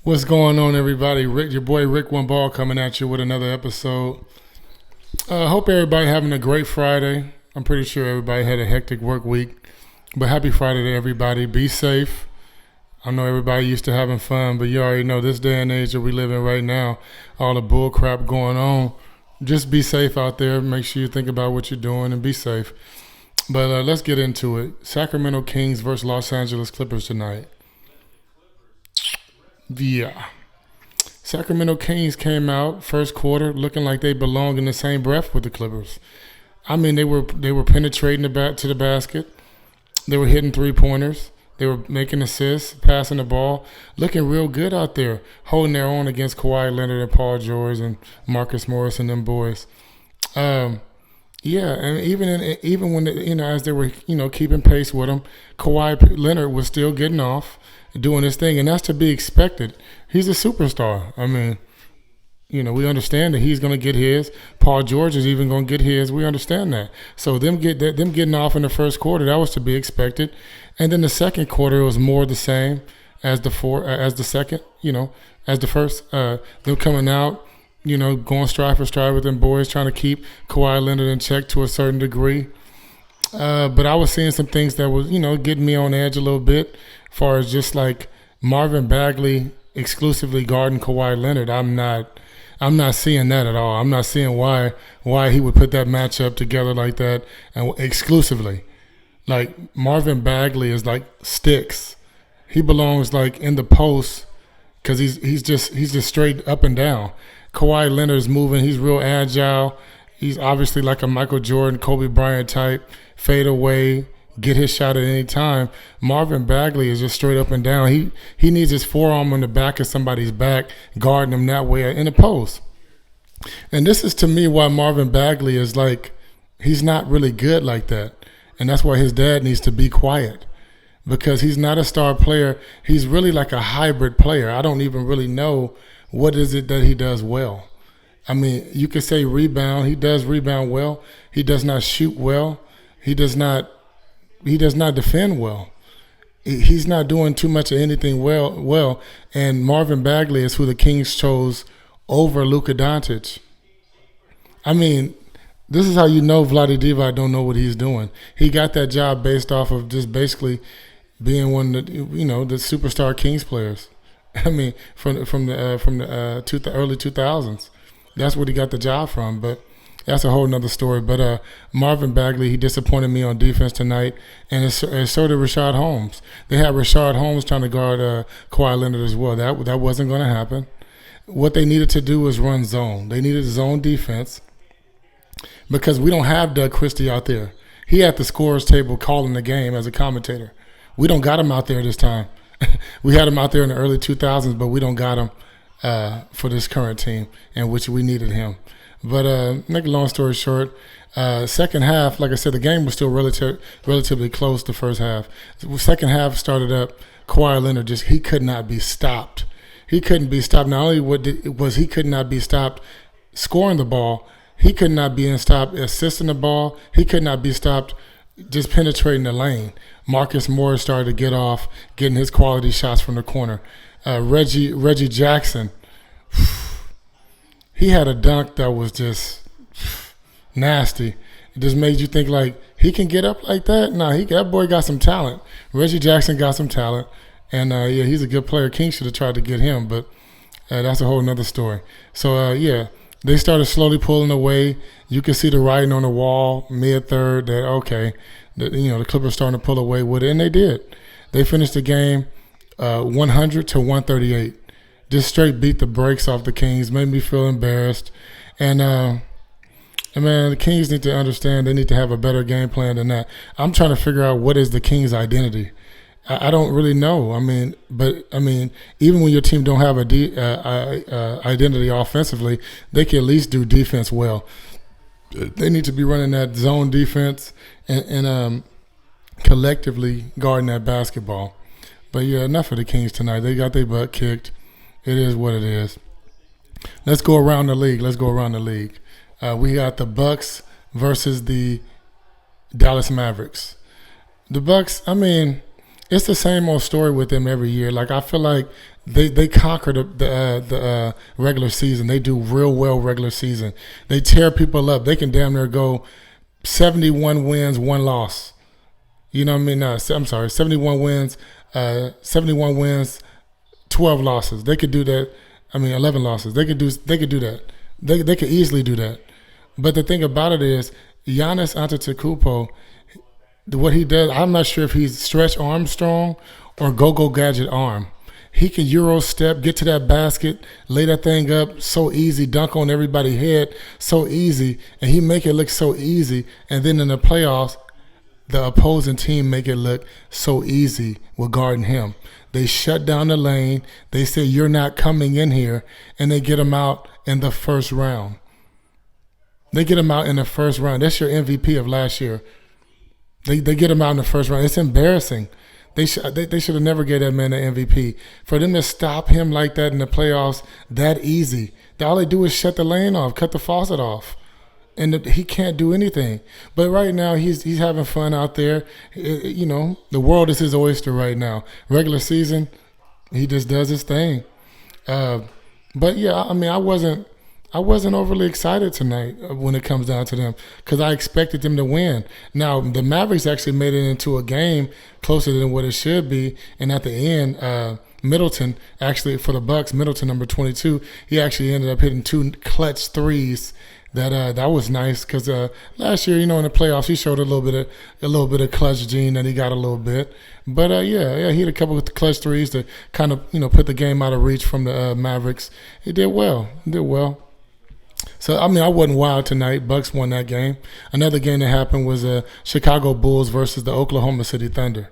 What's going on, everybody? Rick, your boy Rick One Ball, coming at you with another episode. Hope everybody having a great Friday. I'm pretty sure everybody had a hectic work week, but happy Friday to everybody. Be safe. I know everybody used to having fun, but you already know this day and age that we live in right now, all the bull crap going on. Just be safe out there. Make sure you think about what you're doing and be safe. But let's get into it. Sacramento Kings versus Los Angeles Clippers tonight. Yeah. Sacramento Kings came out first quarter looking like they belong in the same breath with the Clippers. I mean, they were penetrating to the basket. They were hitting three-pointers. They were making assists, passing the ball, looking real good out there, holding their own against Kawhi Leonard and Paul George and Marcus Morris and them boys. Yeah, and even when as they were keeping pace with them, Kawhi Leonard was still getting off, doing his thing, and that's to be expected. He's a superstar. I mean, we understand that he's going to get his. Paul George is even going to get his. We understand that. So them getting off in the first quarter, that was to be expected. And then the second quarter, it was more the same as the second. As the first. Them coming out, going stride for stride with them boys, trying to keep Kawhi Leonard in check to a certain degree. But I was seeing some things that was, getting me on edge a little bit, as far as just like Marvin Bagley exclusively guarding Kawhi Leonard. I'm not seeing that at all. I'm not seeing why he would put that matchup together like that and exclusively. Like, Marvin Bagley is like sticks. He belongs like in the post because he's just straight up and down. Kawhi Leonard's moving. He's real agile. He's obviously like a Michael Jordan, Kobe Bryant type, fade away, get his shot at any time. Marvin Bagley is just straight up and down. He needs his forearm on the back of somebody's back, guarding him that way in the post. And this is, to me, why Marvin Bagley is like, he's not really good like that. And that's why his dad needs to be quiet, because he's not a star player. He's really like a hybrid player. I don't even really know what is it that he does well. I mean, you could say rebound. He does rebound well. He does not shoot well. He does not defend well. He's not doing too much of anything well. And Marvin Bagley is who the Kings chose over Luka Doncic. I mean, this is how you know Vlade Divac don't know what he's doing. He got that job based off of just basically being one of the superstar Kings players. I mean, from the early 2000s. That's what he got the job from. But that's a whole nother story. But Marvin Bagley, he disappointed me on defense tonight, and so did Rashad Holmes. They had Rashad Holmes trying to guard Kawhi Leonard as well. That wasn't going to happen. What they needed to do was run zone. They needed zone defense, because we don't have Doug Christie out there. He at the scorer's table calling the game as a commentator. We don't got him out there this time. We had him out there in the early 2000s, but we don't got him for this current team, in which we needed him. But make a long story short, second half, like I said, the game was still relatively close the first half. The second half started up, Kawhi Leonard he could not be stopped. He couldn't be stopped. Not only he could not be stopped scoring the ball, he could not be stopped assisting the ball. He could not be stopped just penetrating the lane. Marcus Morris started to get off, getting his quality shots from the corner. Reggie Jackson, he had a dunk that was just nasty. It just made you think, like, he can get up like that? Nah, that boy got some talent. Reggie Jackson got some talent. And, he's a good player. King should have tried to get him, but that's a whole nother story. So, they started slowly pulling away. You could see the writing on the wall mid-third that, okay, the Clippers starting to pull away with it, and they did. They finished the game 100 to 138. Just straight beat the brakes off the Kings, made me feel embarrassed. And man, the Kings need to understand they need to have a better game plan than that. I'm trying to figure out what is the Kings' identity. I don't really know. Even when your team don't have a identity offensively, they can at least do defense well. They need to be running that zone defense and collectively guarding that basketball. But yeah, enough of the Kings tonight. They got their butt kicked. It is what it is. Let's go around the league. We got the Bucks versus the Dallas Mavericks. The Bucks, it's the same old story with them every year. Like, I feel like They conquer the regular season. They do real well regular season. They tear people up. They can damn near go 71 wins, 1 loss. You know what I mean? No, I'm sorry, 71 wins, 12 losses. They could do that. I mean, 11 losses. They could do that. They could easily do that. But the thing about it is, Giannis Antetokounmpo, what he does, I'm not sure if he's stretch Armstrong or go gadget arm. He can Euro step, get to that basket, lay that thing up so easy, dunk on everybody's head so easy, and he make it look so easy. And then in the playoffs, the opposing team make it look so easy with guarding him. They shut down the lane. They say, you're not coming in here, and they get him out in the first round. They get him out in the first round. That's your MVP of last year. They get him out in the first round. It's embarrassing. They should have never gave that man an MVP. For them to stop him like that in the playoffs, that easy. All they do is shut the lane off, cut the faucet off. And he can't do anything. But right now, he's having fun out there. You know, the world is his oyster right now. Regular season, he just does his thing. But, yeah, I mean, I wasn't overly excited tonight when it comes down to them because I expected them to win. Now, the Mavericks actually made it into a game closer than what it should be. And at the end, Middleton, actually for the Bucks, Middleton, number 22, he actually ended up hitting 2 clutch threes. That was nice because last year, you know, in the playoffs, he showed a little bit of clutch gene that he got a little bit. But yeah, he had a couple of clutch threes to kind of, you know, put the game out of reach from the Mavericks. He did well. So, I mean, I wasn't wild tonight. Bucks won that game. Another game that happened was Chicago Bulls versus the Oklahoma City Thunder.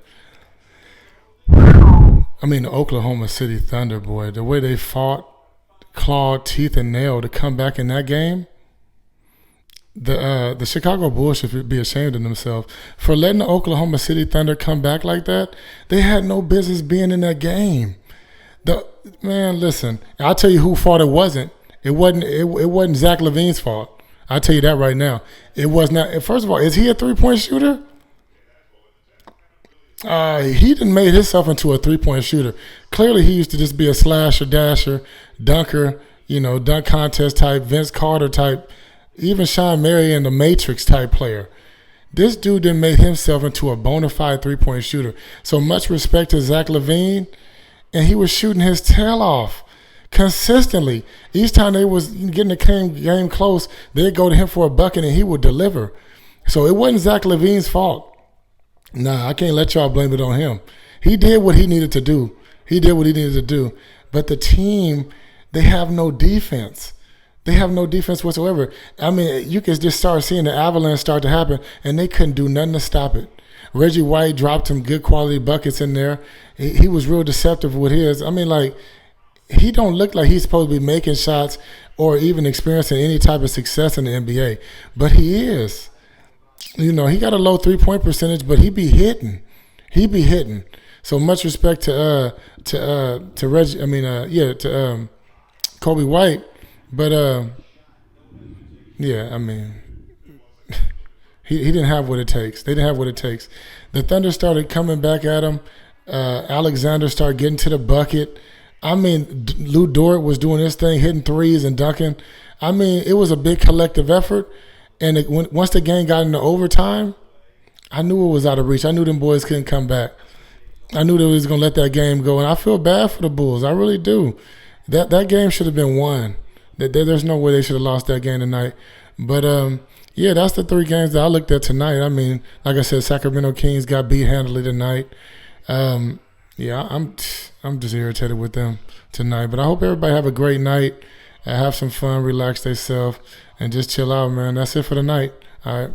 I mean, the Oklahoma City Thunder, boy, the way they fought, clawed, teeth, and nail to come back in that game. The Chicago Bulls should be ashamed of themselves for letting the Oklahoma City Thunder come back like that. They had no business being in that game. Man, listen, I'll tell you who fault it wasn't. It wasn't Zach LaVine's fault. I'll tell you that right now. It was not. First of all, is he a 3-point shooter? He didn't make himself into a 3-point shooter. Clearly, he used to just be a slasher, dasher, dunker, you know, dunk contest type, Vince Carter type, even Sean Marion, the Matrix type player. This dude didn't make himself into a bona fide 3-point shooter. So much respect to Zach LaVine, and he was shooting his tail off consistently. Each time they was getting the game close, they'd go to him for a bucket and he would deliver. So it wasn't Zach LaVine's fault. Nah, I can't let y'all blame it on him. He did what he needed to do. But the team, they have no defense. They have no defense whatsoever. I mean, you could just start seeing the avalanche start to happen, and they couldn't do nothing to stop it. Reggie White dropped some good quality buckets in there. He was real deceptive with his. I mean, like, he don't look like he's supposed to be making shots or even experiencing any type of success in the NBA. But he is. You know, he got a low 3-point percentage, but he be hitting. So much respect to Reggie. I mean, to Kobe White. But yeah, I mean, he didn't have what it takes. They didn't have what it takes. The Thunder started coming back at him. Alexander started getting to the bucket. I mean, Lou Dort was doing his thing, hitting threes and dunking. I mean, it was a big collective effort. And once the game got into overtime, I knew it was out of reach. I knew them boys couldn't come back. I knew they was going to let that game go. And I feel bad for the Bulls. I really do. That game should have been won. There's no way they should have lost that game tonight. But, yeah, that's the 3 games that I looked at tonight. I mean, like I said, Sacramento Kings got beat handily tonight. Yeah, I'm just irritated with them tonight. But I hope everybody have a great night. Have some fun, relax themselves, and just chill out, man. That's it for the night. All right.